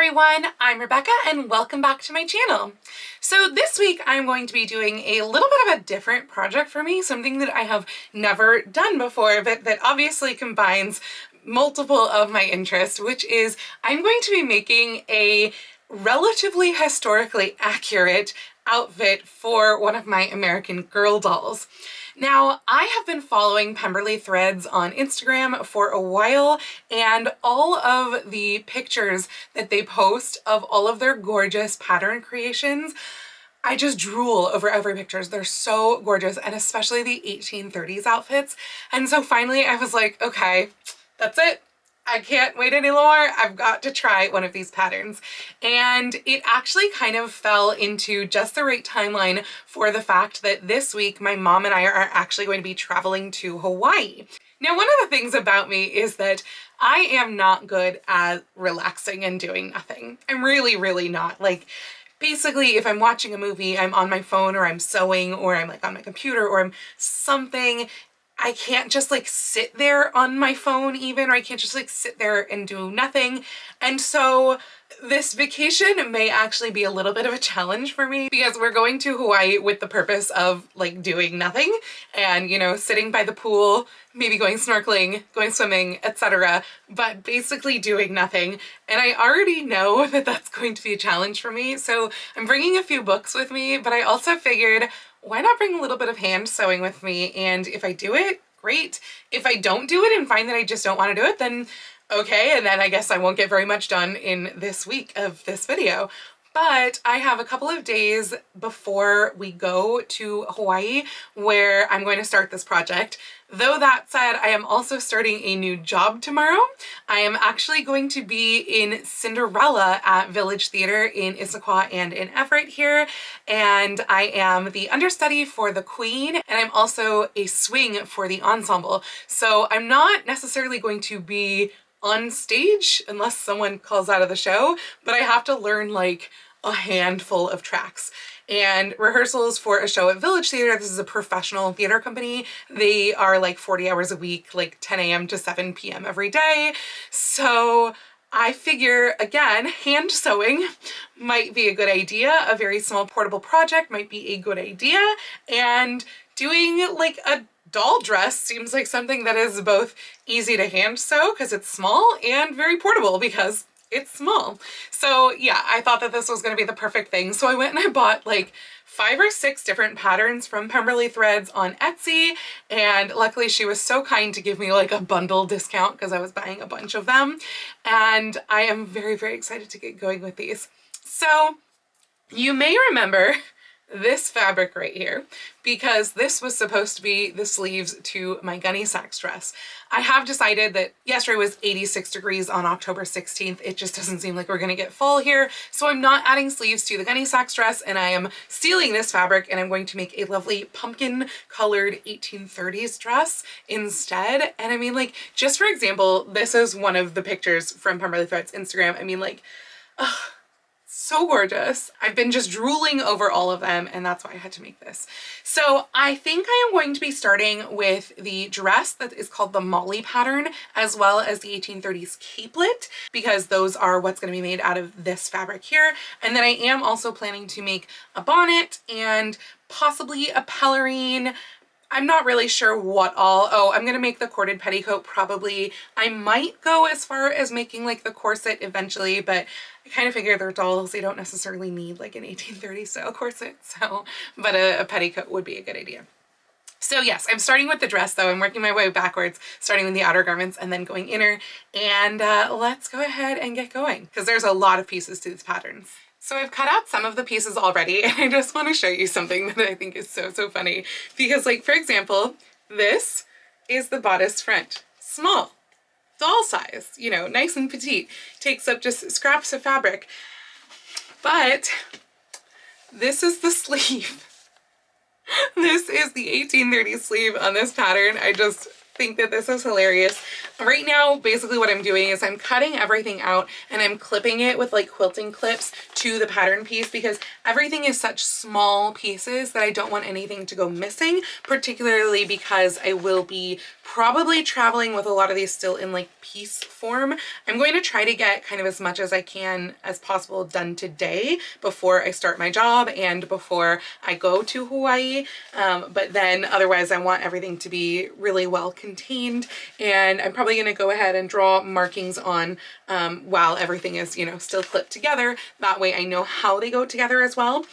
everyone, I'm Rebecca and welcome back to my channel. So this week I'm going to be doing a little bit of a different project for me, something that I have never done before, but that obviously combines multiple of my interests, which is I'm going to be making a relatively historically accurate outfit for one of my American Girl dolls. Now, I have been following Pemberley Threads on Instagram for a while, and all of the pictures that they post of all of their gorgeous pattern creations, I just drool over every picture. They're so gorgeous, and especially the 1830s outfits. And so finally I was like, okay, that's it. I can't wait any more. I've got to try one of these patterns. And it actually kind of fell into just the right timeline for the fact that this week my mom and I are actually going to be traveling to Hawaii. Now, one of the things about me is that I am not good at relaxing and doing nothing. I'm really not. Like, basically, if I'm watching a movie, I'm on my phone or I'm sewing or I'm like on my computer or I'm something. I can't just like sit there on my phone even, or I can't just like sit there and do nothing. And so this vacation may actually be a little bit of a challenge for me because we're going to Hawaii with the purpose of like doing nothing and, you know, sitting by the pool, maybe going snorkeling, going swimming, etc. But basically doing nothing. And I already know that that's going to be a challenge for me. So I'm bringing a few books with me, but I also figured, why not bring a little bit of hand sewing with me? And if I do it, great. If I don't do it and find that I just don't want to do it, then okay, and then I guess I won't get very much done in this week of this video. But I have a couple of days before we go to Hawaii where I'm going to start this project. Though that said, I am also starting a new job tomorrow. I am actually going to be in Cinderella at Village Theatre in Issaquah and in Everett here. And I am the understudy for the Queen, and I'm also a swing for the ensemble. So I'm not necessarily going to be on stage unless someone calls out of the show, but I have to learn like a handful of tracks. And rehearsals for a show at Village Theatre, this is a professional theater company. They are like 40 hours a week, like 10 a.m. to 7 p.m. every day. So I figure, again, hand sewing might be a good idea. A very small portable project might be a good idea. And doing like a doll dress seems like something that is both easy to hand sew because it's small and very portable because it's small. So yeah, I thought that this was going to be the perfect thing. So I went and I bought like 5 or 6 different patterns from Pemberley Threads on Etsy, and luckily she was so kind to give me like a bundle discount because I was buying a bunch of them, and I am very excited to get going with these. So you may remember this fabric right here because this was supposed to be the sleeves to my gunny sacks dress. I have decided that yesterday was 86 degrees on October 16th. It just doesn't seem like we're gonna get fall here. So I'm not adding sleeves to the gunny sacks dress, and I am stealing this fabric and I'm going to make a lovely pumpkin colored 1830s dress instead. And I mean, like, just for example, this is one of the pictures from Pemberley Threads Instagram. I mean, like, ugh, so gorgeous. I've been just drooling over all of them, and that's why I had to make this. So I think I am going to be starting with the dress that is called the Molly pattern, as well as the 1830s capelet, because those are what's going to be made out of this fabric here. And then I am also planning to make a bonnet and possibly a pelerine. I'm not really sure what all. Oh, I'm gonna make the corded petticoat probably. I might go as far as making like the corset eventually, but I kind of figure they're dolls. They don't necessarily need like an 1830s style corset, so, but a petticoat would be a good idea. So yes, I'm starting with the dress though. I'm working my way backwards, starting with the outer garments and then going inner. And let's go ahead and get going because there's a lot of pieces to these patterns. So I've cut out some of the pieces already, and I just want to show you something that I think is so funny. Because like, for example, this is the bodice front. Small, doll size, you know, nice and petite. Takes up just scraps of fabric. But this is the sleeve. This is the 1830s sleeve on this pattern. think that this is hilarious. Right now, basically what I'm doing is I'm cutting everything out and I'm clipping it with like quilting clips to the pattern piece because everything is such small pieces that I don't want anything to go missing, particularly because I will be probably traveling with a lot of these still in like piece form. I'm going to try to get kind of as much as I can as possible done today before I start my job and before I go to Hawaii. But then otherwise I want everything to be really well contained, and I'm probably going to go ahead and draw markings on while everything is, you know, still clipped together. That way I know how they go together as well.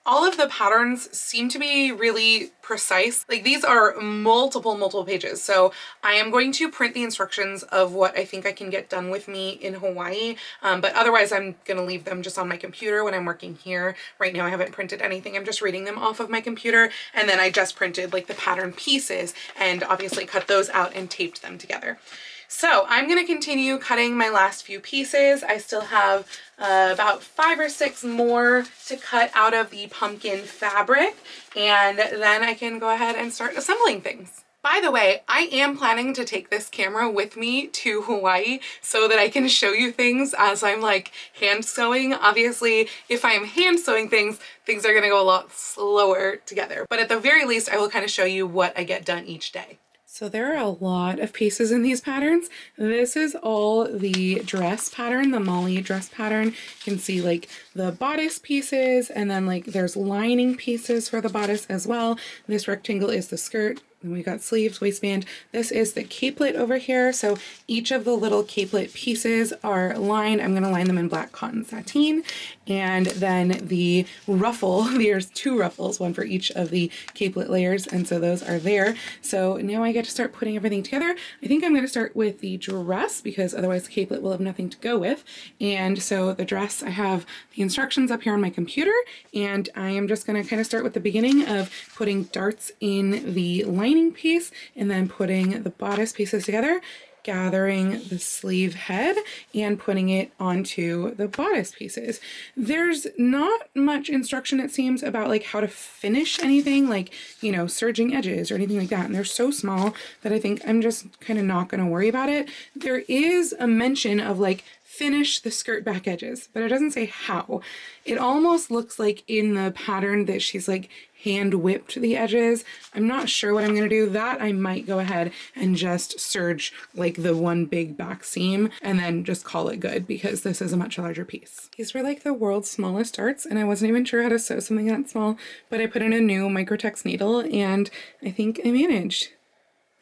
All of the patterns seem to be really precise. Like these are multiple pages. So I am going to print the instructions of what I think I can get done with me in Hawaii. But otherwise I'm going to leave them just on my computer when I'm working here. Right now I haven't printed anything. I'm just reading them off of my computer. And then I just printed like the pattern pieces and obviously cut those out and taped them together. So I'm going to continue cutting my last few pieces. I still have about 5 or 6 more to cut out of the pumpkin fabric, and then I can go ahead and start assembling things. By the way, I am planning to take this camera with me to Hawaii so that I can show you things as I'm like hand sewing. Obviously, if I'm hand sewing things are going to go a lot slower together, but at the very least I will kind of show you what I get done each day. So there are a lot of pieces in these patterns. This is all the dress pattern, the Molly dress pattern. You can see like the bodice pieces, and then like there's lining pieces for the bodice as well. This rectangle is the skirt. And we got sleeves, waistband. This is the capelet over here. So each of the little capelet pieces are lined. I'm going to line them in black cotton sateen. And then the ruffle, there's 2 ruffles, one for each of the capelet layers. And so those are there. So now I get to start putting everything together. I think I'm going to start with the dress because otherwise the capelet will have nothing to go with. And so the dress, I have the instructions up here on my computer, and I am just going to kind of start with the beginning of putting darts in the lining piece and then putting the bodice pieces together, gathering the sleeve head and putting it onto the bodice pieces. There's not much instruction, it seems, about like how to finish anything, like, you know, serging edges or anything like that. And they're so small that I think I'm just kind of not going to worry about it. There is a mention of like finish the skirt back edges, but it doesn't say how. It almost looks like in the pattern that she's like hand whipped the edges. I'm not sure what I'm going to do. That I might go ahead and just serge like the one big back seam and then just call it good because this is a much larger piece. These were like the world's smallest darts, and I wasn't even sure how to sew something that small, but I put in a new Microtex needle and I think I managed.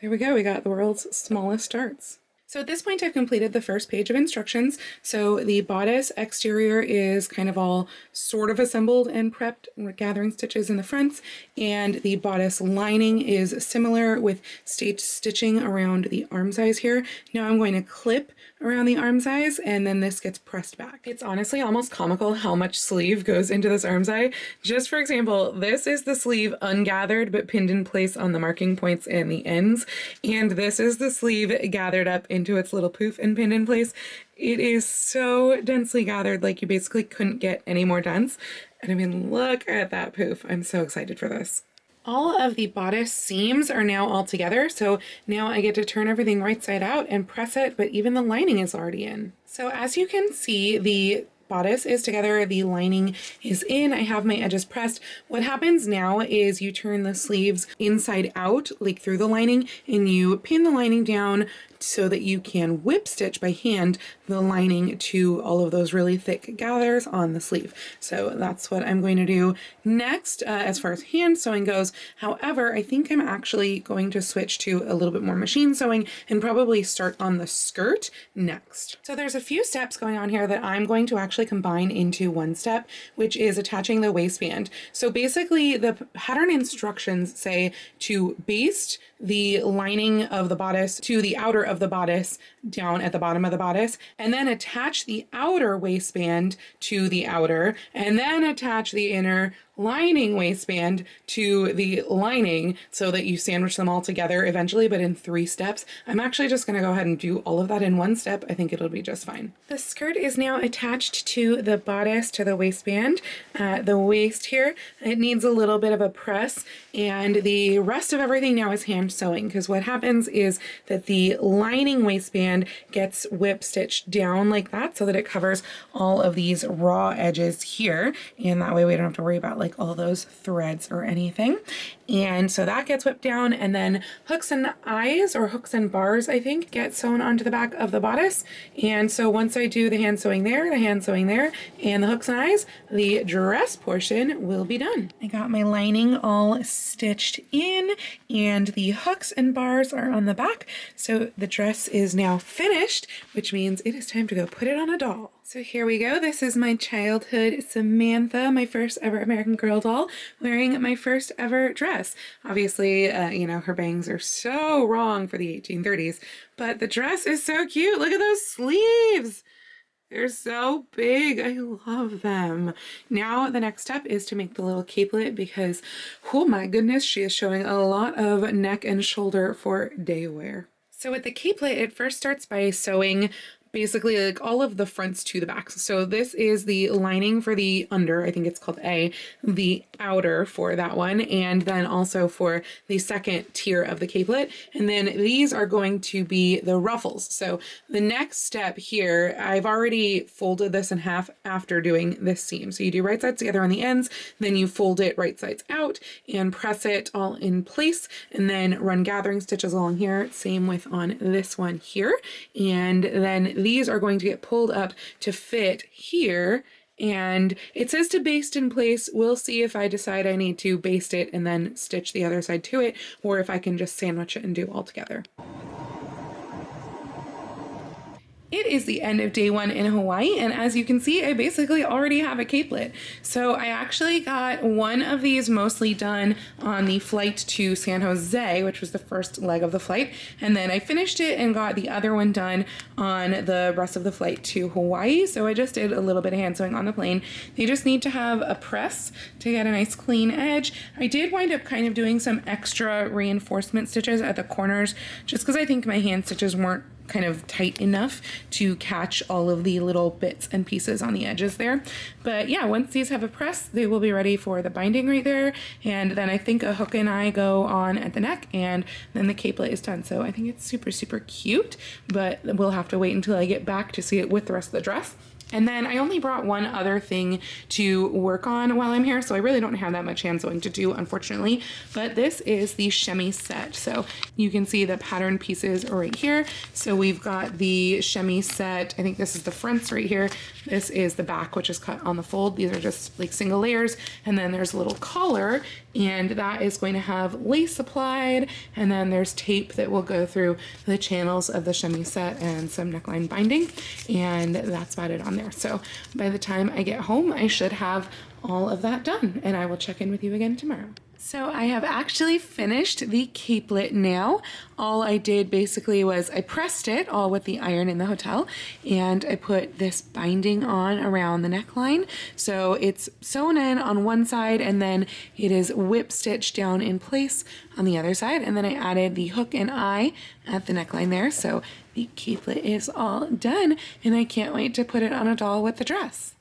There we go. We got the world's smallest darts. So at this point I've completed the first page of instructions. So the bodice exterior is kind of all sort of assembled and prepped. We're gathering stitches in the fronts, and the bodice lining is similar with stitching around the arm size here. Now I'm going to clip around the arm size, and then this gets pressed back. It's honestly almost comical how much sleeve goes into this arm size. Just for example, this is the sleeve ungathered but pinned in place on the marking points and the ends, and this is the sleeve gathered up into its little poof and pinned in place. It is so densely gathered, like you basically couldn't get any more dense. And I mean, look at that poof. I'm so excited for this. All of the bodice seams are now all together, so now I get to turn everything right side out and press it, but even the lining is already in. So as you can see, the bodice is together, the lining is in, I have my edges pressed. What happens now is you turn the sleeves inside out, like through the lining, and you pin the lining down so that you can whip stitch by hand the lining to all of those really thick gathers on the sleeve. So that's what I'm going to do next as far as hand sewing goes. However, I think I'm actually going to switch to a little bit more machine sewing and probably start on the skirt next. So there's a few steps going on here that I'm going to actually combine into one step, which is attaching the waistband. So basically the pattern instructions say to baste the lining of the bodice to the outer of the bodice down at the bottom of the bodice, and then attach the outer waistband to the outer, and then attach the inner lining waistband to the lining so that you sandwich them all together eventually, but in 3 steps. I'm actually just gonna go ahead and do all of that in 1 step. I think it'll be just fine. The skirt is now attached to the bodice, to the waistband. The waist here, it needs a little bit of a press, and the rest of everything now is hand sewing, because what happens is that the lining waistband gets whip stitched down like that so that it covers all of these raw edges here, and that way we don't have to worry about like all those threads or anything. And so that gets whipped down, and then hooks and eyes, or hooks and bars, I think, get sewn onto the back of the bodice. And so once I do the hand sewing there, the hand sewing there, and the hooks and eyes, the dress portion will be done. I got my lining all stitched in, and the hooks and bars are on the back. So the dress is now finished, which means it is time to go put it on a doll. So here we go. This is my childhood Samantha, my first ever American Girl doll, wearing my first ever dress. Obviously, you know, her bangs are so wrong for the 1830s, but the dress is so cute. Look at those sleeves. They're so big. I love them. Now the next step is to make the little capelet, because, oh my goodness, she is showing a lot of neck and shoulder for day wear. So with the capelet, it first starts by sewing basically like all of the fronts to the backs. So this is the lining for the under, I think it's called A, the outer for that one, and then also for the second tier of the capelet. And then these are going to be the ruffles. So the next step here, I've already folded this in half after doing this seam. So you do right sides together on the ends, then you fold it right sides out and press it all in place, and then run gathering stitches along here. Same with on this one here. And then these are going to get pulled up to fit here, and it says to baste in place. We'll see if I decide I need to baste it and then stitch the other side to it, or if I can just sandwich it and do all together. It is the end of day 1 in Hawaii, and as you can see, I basically already have a capelet. So I actually got one of these mostly done on the flight to San Jose, which was the first leg of the flight, and then I finished it and got the other one done on the rest of the flight to Hawaii. So I just did a little bit of hand sewing on the plane. They just need to have a press to get a nice clean edge. I did wind up kind of doing some extra reinforcement stitches at the corners, just because I think my hand stitches weren't kind of tight enough to catch all of the little bits and pieces on the edges there. But yeah, once these have a press, they will be ready for the binding right there. And then I think a hook and eye go on at the neck, and then the capelet is done. So I think it's super, super cute, but we'll have to wait until I get back to see it with the rest of the dress. And then I only brought one other thing to work on while I'm here, so I really don't have that much hand sewing to do, unfortunately. But this is the chemisette. So you can see the pattern pieces are right here. So we've got the chemisette. I think this is the fronts right here. This is the back, which is cut on the fold. These are just like single layers. And then there's a little collar, and that is going to have lace applied. And then there's tape that will go through the channels of the chemisette and some neckline binding. And that's about it on there. So by the time I get home, I should have all of that done, and I will check in with you again tomorrow. So I have actually finished the capelet now. All I did basically was I pressed it all with the iron in the hotel, and I put this binding on around the neckline. So it's sewn in on one side, and then it is whip stitched down in place on the other side. And then I added the hook and eye at the neckline there. So the capelet is all done, and I can't wait to put it on a doll with the dress.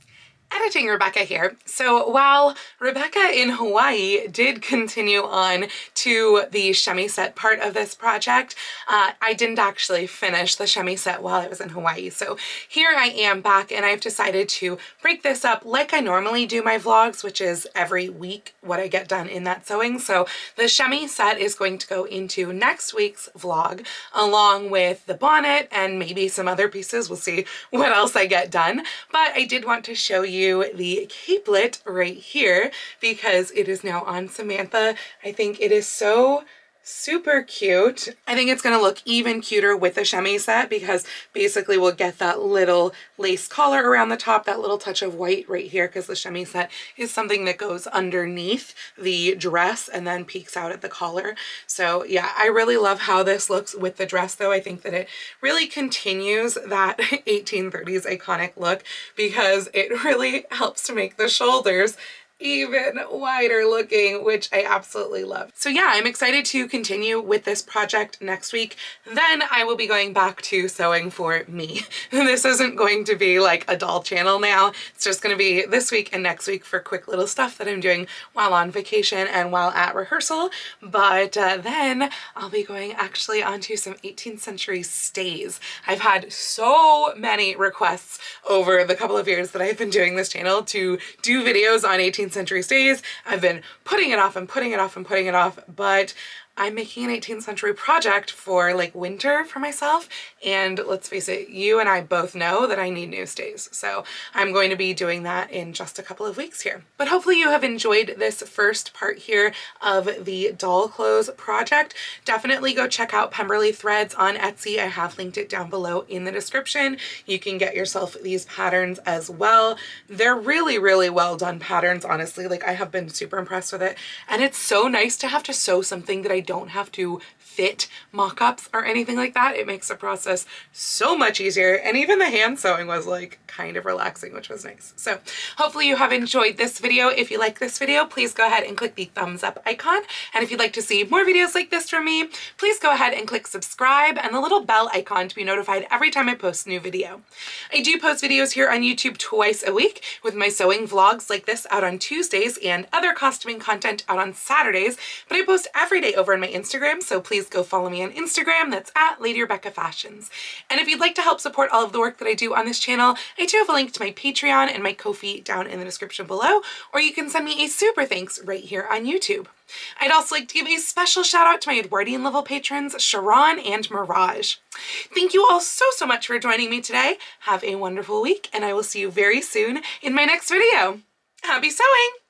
Editing Rebecca here. So while Rebecca in Hawaii did continue on to the chemisette part of this project, I didn't actually finish the chemisette while I was in Hawaii. So here I am back, and I've decided to break this up like I normally do my vlogs, which is every week what I get done in that sewing. So the chemisette is going to go into next week's vlog, along with the bonnet and maybe some other pieces. We'll see what else I get done. But I did want to show you the capelet right here, because it is now on Samantha. I think it is so super cute. I think it's gonna look even cuter with the chemisette, because basically we'll get that little lace collar around the top, that little touch of white right here, because the chemisette is something that goes underneath the dress and then peeks out at the collar. So yeah, I really love how this looks with the dress though. I think that it really continues that 1830s iconic look, because it really helps to make the shoulders even wider looking, which I absolutely love. So yeah, I'm excited to continue with this project next week. Then I will be going back to sewing for me. This isn't going to be like a doll channel now. It's just going to be this week and next week for quick little stuff that I'm doing while on vacation and while at rehearsal. But then I'll be going actually onto some 18th century stays. I've had so many requests over the couple of years that I've been doing this channel to do videos on 18th century stays. I've been putting it off and putting it off and putting it off, but I'm making an 18th century project for like winter for myself, and let's face it, you and I both know that I need new stays, so I'm going to be doing that in just a couple of weeks here. But hopefully you have enjoyed this first part here of the doll clothes project. Definitely go check out Pemberley Threads on Etsy. I have linked it down below in the description. You can get yourself these patterns as well. They're really, really well done patterns, honestly. Like, I have been super impressed with it, and it's so nice to have to sew something that I don't have to fit mock-ups or anything like that. It makes the process so much easier, and even the hand sewing was like kind of relaxing, which was nice. So hopefully you have enjoyed this video. If you like this video, please go ahead and click the thumbs up icon, and if you'd like to see more videos like this from me, please go ahead and click subscribe and the little bell icon to be notified every time I post a new video. I do post videos here on YouTube twice a week, with my sewing vlogs like this out on Tuesdays and other costuming content out on Saturdays, but I post every day over on my Instagram, so please go follow me on Instagram. That's at Lady Rebecca Fashions. And if you'd like to help support all of the work that I do on this channel, I do have a link to my Patreon and my Ko-fi down in the description below, or you can send me a super thanks right here on YouTube. I'd also like to give a special shout out to my Edwardian level patrons, Sharon and Mirage. Thank you all so much for joining me today. Have a wonderful week, and I will see you very soon in my next video. Happy sewing!